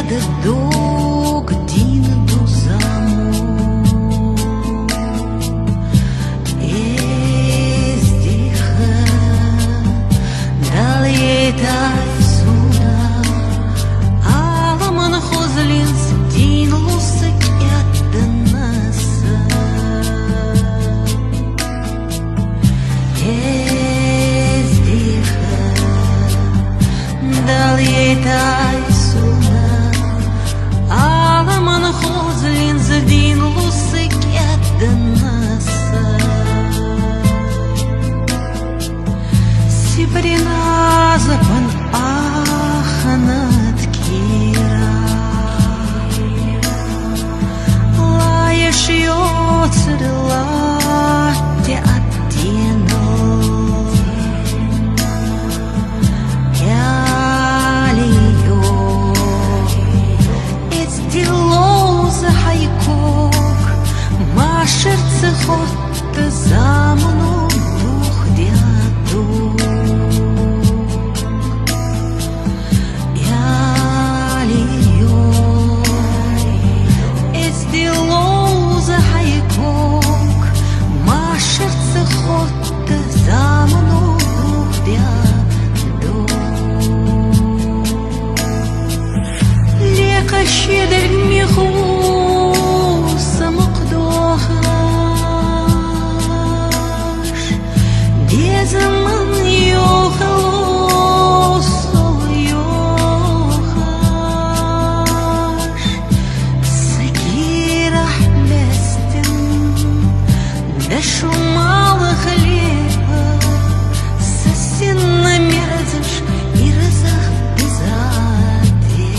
de dog din Duzamon. Ezdiha dal ei tai suna, Alaman hozlins din lusik yaddanasa. Ezdiha dal ei tai suna, Alaman hozlins din lusik yaddanasa. Сибрина пан аханат кира, лаешь йоцерла те аттино. Ялио эцдилоуза хайкок, машерце хотте замну дух дяду. Щедр меху самокдохаш, дезаман йохалосо йохаш, сакирах местен, да шумала хлеба, сосен намерзаш и разах безаде.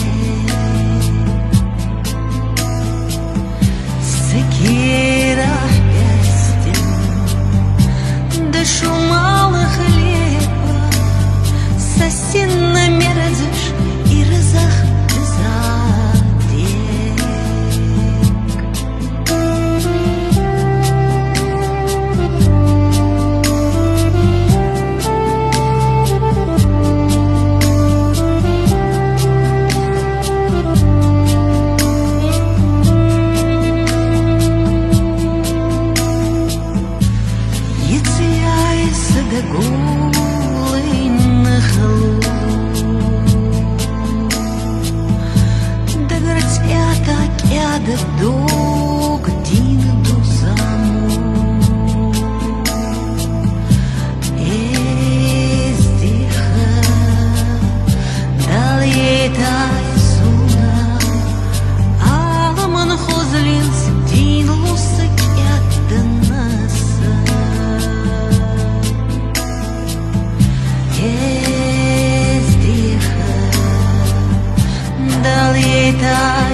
Сакирах местен, да шумала хлеба, сосен намерзаш и разах безаде. Да голый нахалу, да горцята кяда дог дин Дузамон. Ездиха дал ей тай суна, Аламан хозлинс дин лусик ядданаса. Ездиха дал ей тай